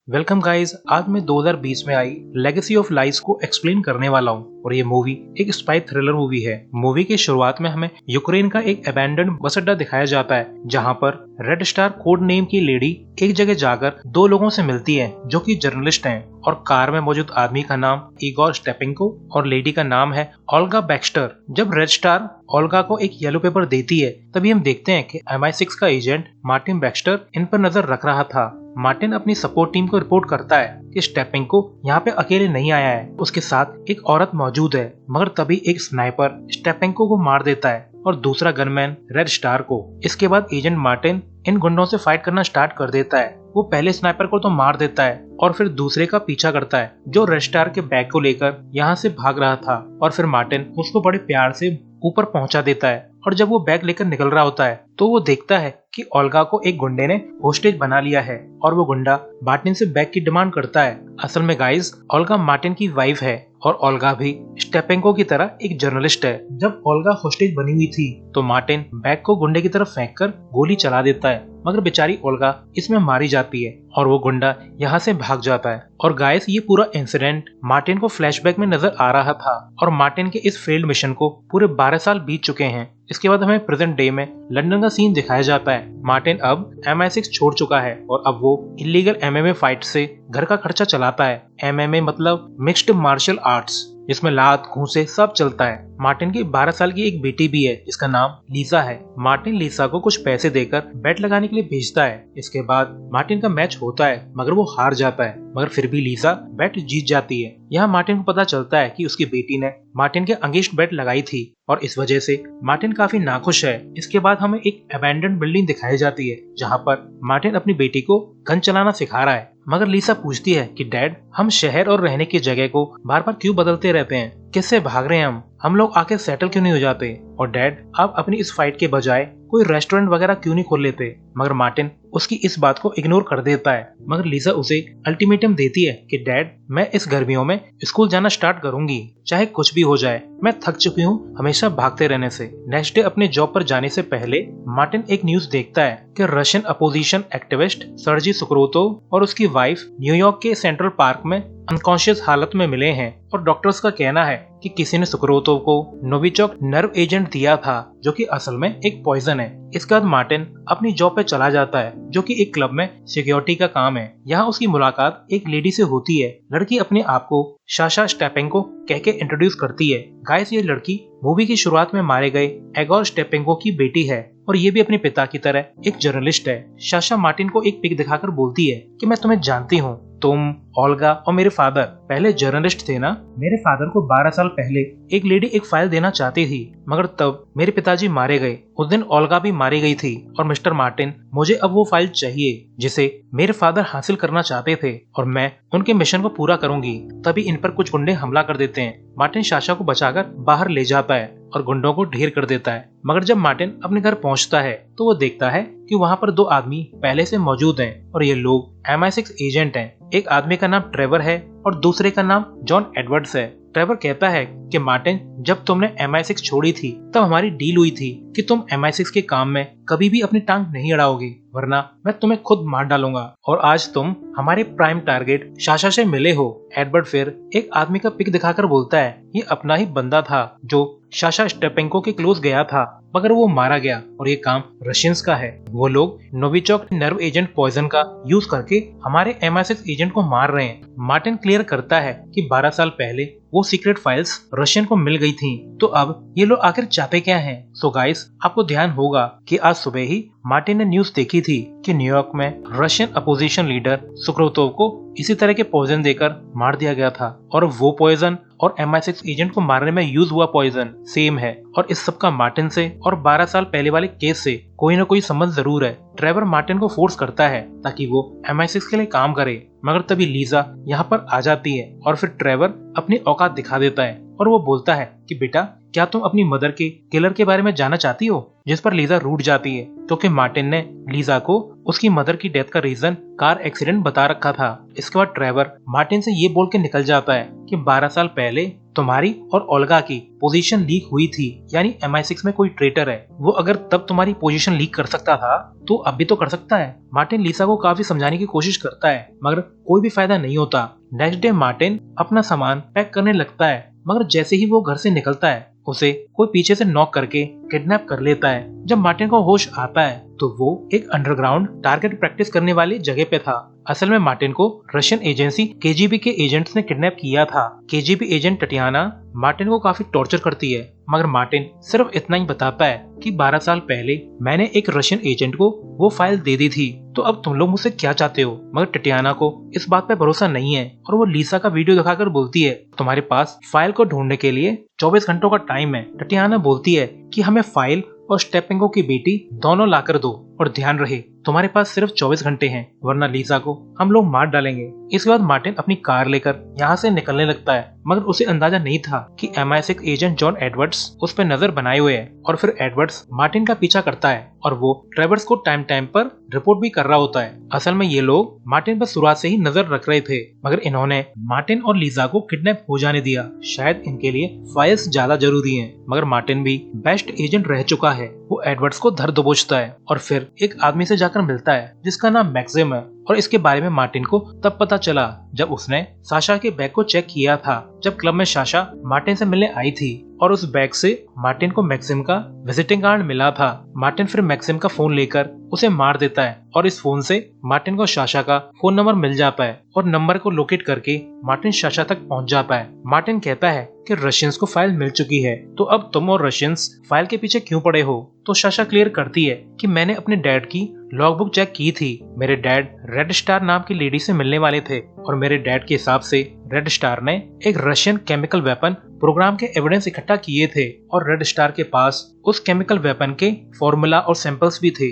Welcome guys, आज मैं 2020 में आई लेगेसी ऑफ लाइज को एक्सप्लेन करने वाला हूँ और ये मूवी एक स्पाई थ्रिलर मूवी है। मूवी की शुरुआत में हमें यूक्रेन का एक अबैंडन्ड बस अड्डा दिखाया जाता है जहाँ पर रेड स्टार कोड नेम की लेडी एक जगह जाकर दो लोगों से मिलती है जो कि जर्नलिस्ट हैं और कार में मौजूद आदमी का नाम इगोर स्टेपेंको और लेडी का नाम है ओल्गा बैक्स्टर। जब रेड स्टार ओल्गा को एक येलो पेपर देती है तभी हम देखते हैं कि MI6 का एजेंट मार्टिन बैक्स्टर इन पर नजर रख रहा था। मार्टिन अपनी सपोर्ट टीम को रिपोर्ट करता है कि स्टेपेंको यहाँ पे अकेले नहीं आया है, उसके साथ एक औरत मौजूद है। मगर तभी एक स्नाइपर स्टेपेंको को मार देता है और दूसरा गनमैन रेड स्टार को। इसके बाद एजेंट मार्टिन इन गुंडों से फाइट करना स्टार्ट कर देता है। वो पहले स्नाइपर को तो मार देता है और फिर दूसरे का पीछा करता है जो रेड स्टार के बैग को लेकर यहाँ से भाग रहा था और फिर मार्टिन उसको बड़े प्यार से ऊपर पहुंचा देता है। और जब वो बैग लेकर निकल रहा होता है तो वो देखता है कि ओल्गा को एक गुंडे ने होस्टेज बना लिया है और वो गुंडा मार्टिन से बैग की डिमांड करता है। असल में गाइस, ओल्गा मार्टिन की वाइफ है और ओल्गा भी स्टेपेंको की तरह एक जर्नलिस्ट है। जब ओल्गा होस्टेज बनी हुई थी तो मार्टिन बैग को गुंडे की तरफ फेंककर गोली चला देता है, मगर बेचारी ओल्गा इसमें मारी जाती है और वो गुंडा यहाँ से भाग जाता है। और गाइस, ये पूरा इंसिडेंट मार्टिन को फ्लैशबैक में नजर आ रहा था और मार्टिन के इस फेल्ड मिशन को पूरे 12 साल बीत चुके हैं। इसके बाद हमें प्रेजेंट डे में लंदन का सीन दिखाया जाता है। मार्टिन अब MI6 छोड़ चुका है और अब वो इलीगल MMA फाइट से घर का खर्चा चलाता है। MMA मतलब मिक्स्ड मार्शल आर्ट्स, जिसमें लात घूंसे सब चलता है। मार्टिन की 12 साल की एक बेटी भी है जिसका नाम लीसा है। मार्टिन लीसा को कुछ पैसे देकर बेट लगाने के लिए भेजता है। इसके बाद मार्टिन का मैच होता है मगर वो हार जाता है, मगर फिर भी लीसा बेट जीत जाती है। यहाँ मार्टिन को पता चलता है कि उसकी बेटी ने मार्टिन के अगेंस्ट बेट लगाई थी और इस वजह से मार्टिन काफी नाखुश है। इसके बाद हमें एक अबैंडन्ड बिल्डिंग दिखाई जाती है जहाँ पर मार्टिन अपनी बेटी को गन चलाना सिखा रहा है। मगर लीसा पूछती है कि डैड, हम शहर और रहने की जगह को बार बार क्यों बदलते रहते हैं? किससे भाग रहे हैं हम लोग आके सेटल क्यों नहीं हो जाते? और डैड, आप अपनी इस फाइट के बजाय कोई रेस्टोरेंट वगैरह क्यों नहीं खोल लेते? मगर मार्टिन उसकी इस बात को इग्नोर कर देता है। मगर लीसा उसे अल्टीमेटम देती है कि डैड, मैं इस गर्मियों में स्कूल जाना स्टार्ट करूंगी, चाहे कुछ भी हो जाए। मैं थक चुकी हूँ हमेशा भागते रहने से। नेक्स्ट डे अपने जॉब पर जाने से पहले मार्टिन एक न्यूज देखता है कि रशियन अपोजिशन एक्टिविस्ट सर्जी सुक्रोतोव और उसकी वाइफ न्यूयॉर्क के सेंट्रल पार्क में अनकॉन्शियस हालत में मिले हैं और डॉक्टर्स का कहना है कि किसी ने सुक्रोतोव को नोविचोक नर्व एजेंट दिया था जो कि असल में एक पॉइजन है। इसके बाद मार्टिन अपनी जॉब पे चला जाता है जो कि एक क्लब में सिक्योरिटी का काम है। यहाँ उसकी मुलाकात एक लेडी से होती है। लड़की अपने आप को साशा स्टेपेंको कह के इंट्रोड्यूस करती है। गाइस, ये लड़की मूवी की शुरुआत में मारे गए एगोर स्टेपेंको की बेटी है और ये भी अपने पिता की तरह एक जर्नलिस्ट है। साशा मार्टिन को एक पिक दिखाकर बोलती है कि मैं तुम्हें जानती हूँ, तुम, ओल्गा और मेरे फादर पहले जर्नलिस्ट थे ना? मेरे फादर को 12 साल पहले एक लेडी एक फाइल देना चाहती थी, मगर तब मेरे पिताजी मारे गए। उस दिन ओल्गा भी मारी गई थी और मिस्टर मार्टिन, मुझे अब वो फाइल चाहिए जिसे मेरे फादर हासिल करना चाहते थे और मैं उनके मिशन को पूरा करूंगी। तभी इन पर कुछ गुंडे हमला कर देते हैं। मार्टिन साशा को बचाकर बाहर ले जाता है और गुंडों को ढेर कर देता है। मगर जब मार्टिन अपने घर पहुंचता है तो वो देखता है कि वहाँ पर दो आदमी पहले से मौजूद हैं और ये लोग MI6 एजेंट हैं। एक आदमी का नाम ट्रेवर है और दूसरे का नाम जॉन एडवर्ड्स है। ट्रेवर कहता है कि मार्टिन, जब तुमने MI6 छोड़ी थी तब हमारी डील हुई थी कि तुम MI6 के काम में कभी भी अपनी टांग नहीं अड़ाओगे, वरना मैं तुम्हें खुद मार डालूंगा। और आज तुम हमारे प्राइम टारगेट साशा से मिले हो। एडवर्ड फिर एक आदमी का पिक दिखाकर बोलता है ये अपना ही बंदा था जो साशा स्टेपेंको के क्लोज गया था, मगर वो मारा गया और ये काम रशियंस का है। वो लोग नोविचोक नर्व एजेंट पॉइजन का यूज करके हमारे MI6 एजेंट को मार रहे हैं। मार्टिन क्लियर करता है कि 12 साल पहले वो सीक्रेट फाइल्स रशियन को मिल गई थी, तो अब ये लोग आखिर चाहते क्या हैं? सो गाइस, आपको ध्यान होगा कि आज सुबह ही मार्टिन ने न्यूज देखी थी कि न्यूयॉर्क में रशियन अपोजिशन लीडर सुक्रोतोव को इसी तरह के पॉइजन देकर मार दिया गया था और वो पॉइजन और MI6 एजेंट को मारने में यूज हुआ पॉइजन सेम है। और इस सब का मार्टिन से और 12 साल पहले वाले केस से कोई न कोई संबंध जरूर है। ट्रेवर मार्टिन को फोर्स करता है ताकि वो MI6 के लिए काम करे, मगर तभी लीजा यहाँ पर आ जाती है और फिर ट्रेवर अपनी औकात दिखा देता है और वो बोलता है कि बेटा, क्या तुम अपनी मदर के किलर के बारे में जानना चाहती हो? जिस पर लीजा रूठ जाती है क्योंकि मार्टिन ने लीजा को उसकी मदर की डेथ का रीजन कार एक्सीडेंट बता रखा था। इसके बाद ट्रेवर मार्टिन से ये बोल के निकल जाता है कि 12 साल पहले तुम्हारी और ओल्गा की पोजीशन लीक हुई थी, यानी MI6 में कोई ट्रेटर है। वो अगर तब तुम्हारी पोजीशन लीक कर सकता था तो अब भी तो कर सकता है। मार्टिन लिसा को काफी समझाने की कोशिश करता है मगर कोई भी फायदा नहीं होता। नेक्स्ट डे मार्टिन अपना सामान पैक करने लगता है मगर जैसे ही वो घर से निकलता है उसे कोई पीछे से नॉक करके किडनैप कर लेता है। जब मार्टिन को होश आता है तो वो एक अंडरग्राउंड टारगेट प्रैक्टिस करने वाली जगह पे था। असल में मार्टिन को रशियन एजेंसी KGB के एजेंट्स ने किडनैप किया था। KGB एजेंट टटियाना मार्टिन को काफी टॉर्चर करती है मगर मार्टिन सिर्फ इतना ही बताता है कि 12 साल पहले मैंने एक रशियन एजेंट को वो फाइल दे दी थी, तो अब तुम लोग मुझसे क्या चाहते हो। मगर टटियाना को इस बात पे भरोसा नहीं है और वो लिसा का वीडियो दिखाकर बोलती है तुम्हारे पास फाइल को ढूंढने के लिए 24 घंटों का टाइम है। टटियाना बोलती है कि हमें फाइल और स्टेपेंको की बेटी दोनों लाकर दो और ध्यान रहे तुम्हारे पास सिर्फ 24 घंटे हैं वरना लिसा को हम लोग मार डालेंगे। इसके बाद मार्टिन अपनी कार लेकर यहाँ से निकलने लगता है मगर उसे अंदाजा नहीं था कि MI6 एजेंट जॉन एडवर्ड्स उस पर नजर बनाए हुए है और फिर एडवर्ड्स मार्टिन का पीछा करता है और वो ट्रेवर्स को टाइम टाइम पर रिपोर्ट भी कर रहा होता है। असल में ये लोग मार्टिन पर शुरुआत से ही नजर रख रहे थे मगर इन्होंने मार्टिन और लिसा को किडनैप हो जाने दिया। शायद इनके लिए फाइल्स ज्यादा जरूरी हैं। मगर मार्टिन भी बेस्ट एजेंट रह चुका है। वो एडवर्ड्स को धर दबोचता है और फिर एक आदमी से जाकर मिलता है जिसका नाम मैक्सिम है और इसके बारे में मार्टिन को तब पता चला जब उसने साशा के बैग को चेक किया था जब क्लब में साशा मार्टिन से मिलने आई थी और उस बैग से मार्टिन को मैक्सिम का विजिटिंग कार्ड मिला था। मार्टिन फिर मैक्सिम का फोन लेकर उसे मार देता है और इस फोन से मार्टिन को साशा का फोन नंबर मिल जाता है और नंबर को लोकेट करके मार्टिन साशा तक पहुंच जाता है। मार्टिन कहता है कि रशियंस को फाइल मिल चुकी है तो अब तुम और रशियंस फाइल के पीछे क्यों पड़े हो। तो साशा क्लियर करती है कि मैंने अपने डैड की लॉगबुक चेक की थी। मेरे डैड रेड स्टार नाम की लेडी से मिलने वाले थे और मेरे डैड के हिसाब से रेड स्टार ने एक रशियन केमिकल वेपन प्रोग्राम के एविडेंस इकट्ठा किए थे और रेड स्टार के पास उस केमिकल वेपन के फॉर्मूला और सैंपल्स भी थे।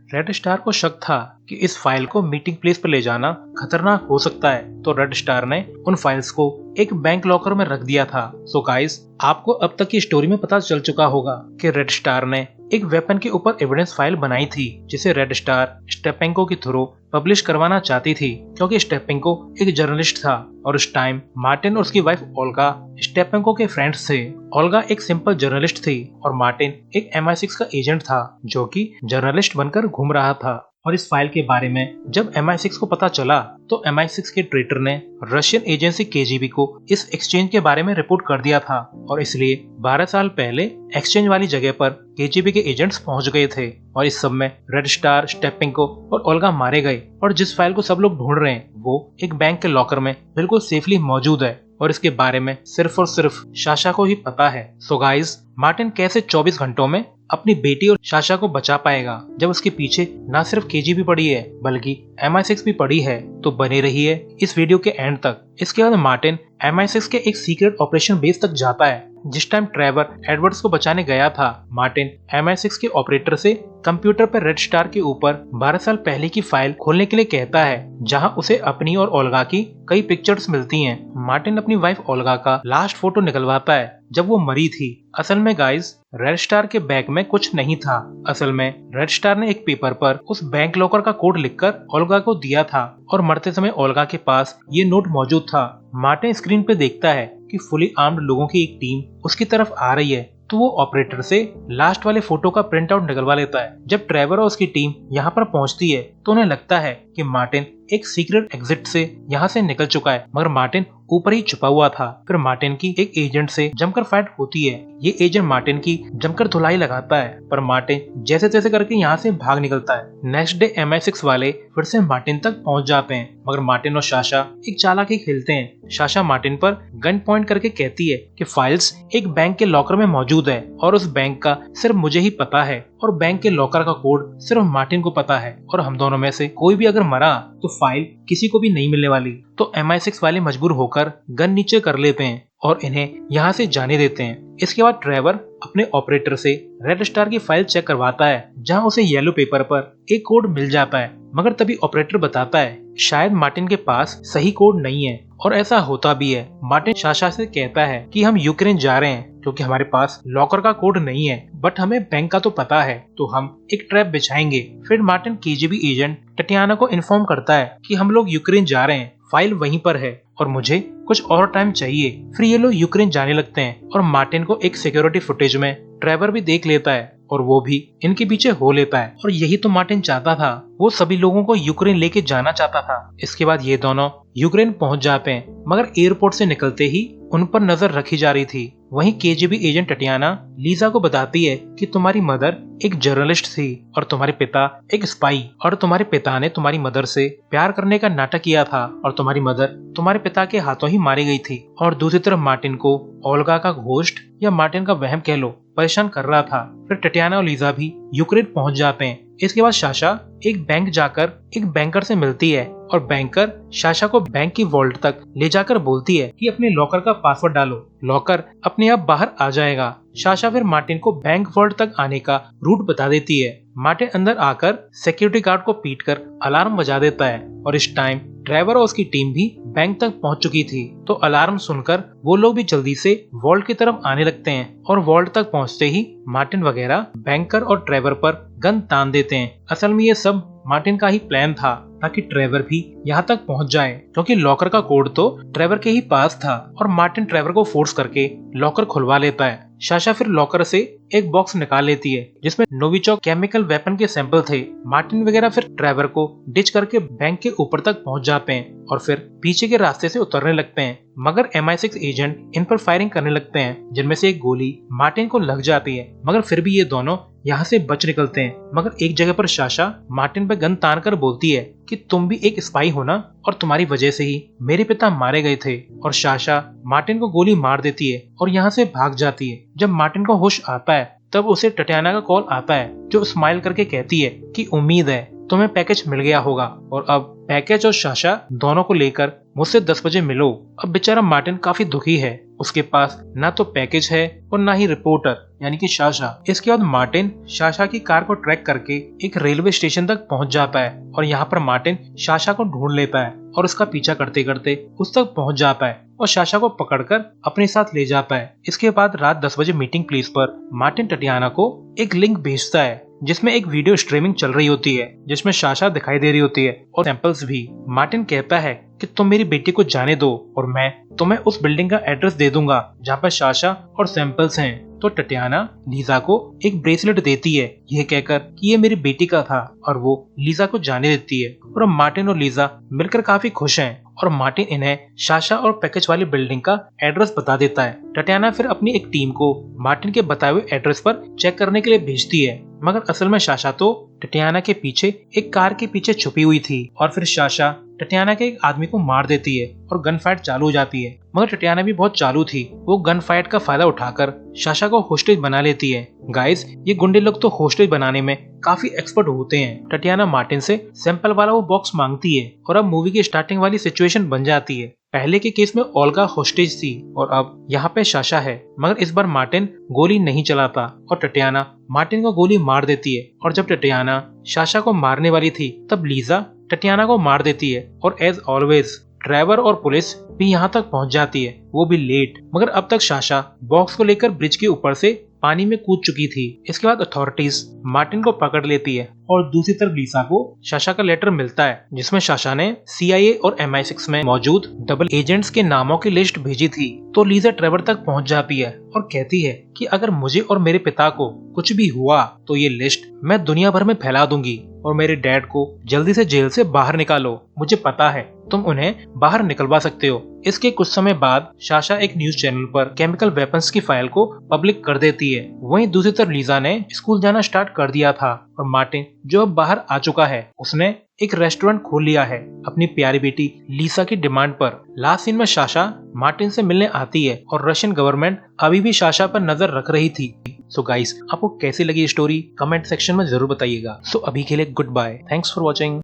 रेड स्टार को शक था कि इस फाइल को मीटिंग प्लेस पर ले जाना खतरनाक हो सकता है तो रेड स्टार ने उन फाइल्स को एक बैंक लॉकर में रख दिया था। सो गाइस, आपको अब तक की स्टोरी में पता चल चुका होगा कि रेड स्टार ने एक वेपन के ऊपर एविडेंस फाइल बनाई थी जिसे रेड स्टार स्टेपेंको के थ्रू पब्लिश करवाना चाहती थी क्योंकि स्टेपेंको एक जर्नलिस्ट था और उस टाइम मार्टिन और उसकी वाइफ ओल्गा स्टेपेंको के फ्रेंड्स थे। ओल्गा एक सिंपल जर्नलिस्ट थी और मार्टिन एक MI6 का एजेंट था जो कि जर्नलिस्ट बनकर घूम रहा था। और इस फाइल के बारे में जब MI6 को पता चला तो MI6 के ट्रेटर ने रशियन एजेंसी KGB को इस एक्सचेंज के बारे में रिपोर्ट कर दिया था और इसलिए 12 साल पहले एक्सचेंज वाली जगह पर KGB के एजेंट्स पहुंच गए थे और इस सब में रेड स्टार, स्टेपेंको और ओल्गा मारे गए और जिस फाइल को सब लोग ढूंढ रहे हैं वो एक बैंक के लॉकर में बिल्कुल सेफली मौजूद है और इसके बारे में सिर्फ और सिर्फ साशा को ही पता है। सो गाइस, मार्टिन कैसे 24 घंटों में अपनी बेटी और साशा को बचा पाएगा जब उसके पीछे न सिर्फ KGB पड़ी है बल्कि MI6 भी पड़ी है। तो बने रहिए इस वीडियो के एंड तक। इसके बाद मार्टिन MI6 के एक सीक्रेट ऑपरेशन बेस तक जाता है। जिस टाइम ट्रेवर एडवर्ड्स को बचाने गया था, मार्टिन MI6 के ऑपरेटर से कंप्यूटर पर रेड स्टार के ऊपर 12 साल पहले की फाइल खोलने के लिए कहता है जहां उसे अपनी और ओल्गा की कई पिक्चर्स मिलती हैं। मार्टिन अपनी वाइफ ओल्गा का लास्ट फोटो निकलवाता है जब वो मरी थी। असल में गाइस, रेड स्टार के बैग में कुछ नहीं था। असल में रेड स्टार ने एक पेपर पर उस बैंक लॉकर का कोड लिखकर ओल्गा को दिया था और मरते समय ओल्गा के पास ये नोट मौजूद था। मार्टिन स्क्रीन पे देखता है कि फुली आर्म्ड लोगों की एक टीम उसकी तरफ आ रही है तो वो ऑपरेटर से लास्ट वाले फोटो का प्रिंट आउट निकलवा लेता है। जब ट्रेवर और उसकी टीम यहाँ पर पहुँचती है तो उन्हें लगता है कि मार्टिन एक सीक्रेट एग्जिट से यहाँ से निकल चुका है मगर मार्टिन ऊपर ही छुपा हुआ था। फिर मार्टिन की एक एजेंट से जमकर फाइट होती है। ये एजेंट मार्टिन की जमकर धुलाई लगाता है पर मार्टिन जैसे तैसे करके यहाँ से भाग निकलता है। नेक्स्ट डे MI6 वाले फिर से मार्टिन तक पहुँच जाते हैं मगर मार्टिन और साशा एक चालाकी खेलते हैं। साशा मार्टिन पर गन पॉइंट करके कहती है कि फाइल्स एक बैंक के लॉकर में मौजूद है और उस बैंक का सिर्फ मुझे ही पता है और बैंक के लॉकर का कोड सिर्फ मार्टिन को पता है और हम दोनों में से कोई भी अगर मरा तो फाइल किसी को भी नहीं मिलने वाली। तो MI6 वाले मजबूर होकर गन नीचे कर लेते हैं और इन्हें यहाँ से जाने देते हैं। इसके बाद ट्रेवर अपने ऑपरेटर से रेड स्टार की फाइल चेक करवाता है जहाँ उसे येलो पेपर पर एक कोड मिल जाता है मगर तभी ऑपरेटर बताता है शायद मार्टिन के पास सही कोड नहीं है और ऐसा होता भी है। मार्टिन साशा से कहता है कि हम यूक्रेन जा रहे हैं क्योंकि हमारे पास लॉकर का कोड नहीं है बट हमें बैंक का तो पता है तो हम एक ट्रैप बिछाएंगे। फिर मार्टिन KGB एजेंट टटियाना को इन्फॉर्म करता है कि हम लोग यूक्रेन जा रहे हैं फाइल वहीं पर है और मुझे कुछ और टाइम चाहिए। फिर ये लोग यूक्रेन जाने लगते हैं और मार्टिन को एक सिक्योरिटी फुटेज में ट्रेवर भी देख लेता है और वो भी इनके पीछे हो लेता है। और यही तो मार्टिन चाहता था, वो सभी लोगों को यूक्रेन लेके जाना चाहता था। इसके बाद ये दोनों यूक्रेन पहुंच जाते हैं, मगर एयरपोर्ट से निकलते ही उन पर नजर रखी जा रही थी। वहीं केजीबी एजेंट टटियाना लीजा को बताती है कि तुम्हारी मदर एक जर्नलिस्ट थी और तुम्हारे पिता एक स्पाई, और तुम्हारे पिता ने तुम्हारी मदर से प्यार करने का नाटक किया था और तुम्हारी मदर तुम्हारे पिता के हाथों ही मारी गई थी। और दूसरी तरफ मार्टिन को ओल्गा का घोस्ट या मार्टिन का वहम कह लो परेशान कर रहा था। फिर टटियाना और लीजा भी यूक्रेन पहुंच जाते हैं। इसके बाद साशा एक बैंक जाकर एक बैंकर से मिलती है और बैंकर साशा को बैंक की वॉल्ट तक ले जाकर बोलती है कि अपने लॉकर का पासवर्ड डालो, लॉकर अपने आप बाहर आ जाएगा। साशा फिर मार्टिन को बैंक वॉल्ट तक आने का रूट बता देती है। मार्टिन अंदर आकर सिक्योरिटी गार्ड को पीटकर अलार्म बजा देता है और इस टाइम ट्रेवर और उसकी टीम भी बैंक तक पहुंच चुकी थी। तो अलार्म सुनकर वो लोग भी जल्दी से वॉल्ट की तरफ आने लगते हैं और वॉल्ट तक पहुंचते ही मार्टिन वगैरह बैंकर और ट्रेवर पर गन तान देते हैं। असल में ये सब मार्टिन का ही प्लान था ताकि ट्रेवर भी यहाँ तक पहुंच जाए, क्योंकि लॉकर का कोड तो ट्रेवर के ही पास था और मार्टिन ट्रेवर को फोर्स करके लॉकर खुलवा लेता है। साशा फिर लॉकर से एक बॉक्स निकाल लेती है जिसमें नोविचोक केमिकल वेपन के सैंपल थे। मार्टिन वगैरह फिर ट्रेवर को डिच करके बैंक के ऊपर तक पहुंच जाते हैं और फिर पीछे के रास्ते से उतरने लगते हैं, मगर MI6 एजेंट इन पर फायरिंग करने लगते हैं, जिनमें से एक गोली मार्टिन को लग जाती है। मगर फिर भी ये दोनों यहाँ से बच निकलते हैं। मगर एक जगह पर साशा मार्टिन पे गन तान कर बोलती है कि तुम भी एक स्पाई हो ना, और तुम्हारी वजह से ही मेरे पिता मारे गए थे। और साशा मार्टिन को गोली मार देती है और यहाँ से भाग जाती है। जब मार्टिन को होश आता है तब उसे टटियाना का कॉल आता है, जो स्माइल करके कहती है कि उम्मीद है तुम्हें पैकेज मिल गया होगा और अब पैकेज और साशा दोनों को लेकर मुझसे 10 बजे मिलो। अब बेचारा मार्टिन काफी दुखी है, उसके पास ना तो पैकेज है और ना ही रिपोर्टर यानी कि साशा। इसके बाद मार्टिन साशा की कार को ट्रैक करके एक रेलवे स्टेशन तक पहुंच जाता है और यहाँ पर मार्टिन साशा को ढूंढ लेता है और उसका पीछा करते करते उस तक पहुंच जाता है और साशा को पकड़कर अपने साथ ले जाता है। इसके बाद रात 10 बजे मीटिंग प्लेस पर मार्टिन टटियाना को एक लिंक भेजता है जिसमें एक वीडियो स्ट्रीमिंग चल रही होती है, जिसमें साशा दिखाई दे रही होती है और सैंपल्स भी। मार्टिन कहता है कि तुम मेरी बेटी को जाने दो और मैं तुम्हें उस बिल्डिंग का एड्रेस दे दूंगा जहाँ पर साशा और सैंपल्स हैं। तो टटियाना लीजा को एक ब्रेसलेट देती है, यह कहकर कि ये मेरी बेटी का था, और वो लीजा को जाने देती है। और अब मार्टिन और लीजा मिलकर काफी खुश हैं और मार्टिन इन्हें साशा और पैकेज वाली बिल्डिंग का एड्रेस बता देता है। टटियाना फिर अपनी एक टीम को मार्टिन के बताए हुए एड्रेस पर चेक करने के लिए भेजती है, मगर असल में साशा तो टटियाना के पीछे एक कार के पीछे छुपी हुई थी। और फिर साशा टटियाना के एक आदमी को मार देती है और गन फाइट चालू हो जाती है। मगर टटियाना भी बहुत चालू थी, वो गन फाइट का फायदा उठाकर साशा को होस्टेज बना लेती है। गाइस, ये गुंडे लोग तो होस्टेज बनाने में काफी एक्सपर्ट होते हैं। टटियाना मार्टिन से सैंपल वाला वो बॉक्स मांगती है और अब मूवी की स्टार्टिंग वाली सिचुएशन बन जाती है। पहले के केस में ओल्गा होस्टेज थी और अब यहाँ पे साशा है, मगर इस बार मार्टिन गोली नहीं चलाता और टटियाना मार्टिन को गोली मार देती है। और जब टटियाना साशा को मारने वाली थी तब लीजा टटियाना को मार देती है और एज ऑलवेज ट्रेवर और पुलिस भी यहाँ तक पहुँच जाती है, वो भी लेट। मगर अब तक साशा बॉक्स को लेकर ब्रिज के ऊपर से पानी में कूद चुकी थी। इसके बाद अथॉरिटीज मार्टिन को पकड़ लेती है और दूसरी तरफ लीसा को साशा का लेटर मिलता है जिसमें साशा ने CIA और MI6 में मौजूद डबल एजेंट्स के नामों की लिस्ट भेजी थी। तो लीजा ट्रेवर तक पहुंच जाती है और कहती है कि अगर मुझे और मेरे पिता को कुछ भी हुआ तो ये लिस्ट मैं दुनिया भर में फैला दूंगी और मेरे डैड को जल्दी से जेल से बाहर निकालो, मुझे पता है तुम उन्हें बाहर निकलवा सकते हो। इसके कुछ समय बाद साशा एक न्यूज चैनल पर केमिकल वेपन्स की फाइल को पब्लिक कर देती है। वहीं दूसरी तरफ लीजा ने स्कूल जाना स्टार्ट कर दिया था और मार्टिन जो अब बाहर आ चुका है उसने एक रेस्टोरेंट खोल लिया है अपनी प्यारी बेटी लीसा की डिमांड पर। लास्ट सीन में साशा मार्टिन से मिलने आती है और रशियन गवर्नमेंट अभी भी साशा पर नजर रख रही थी। सो गाइस, आपको कैसी लगी स्टोरी कमेंट सेक्शन में जरूर बताइएगा। सो अभी के लिए goodbye, thanks for watching.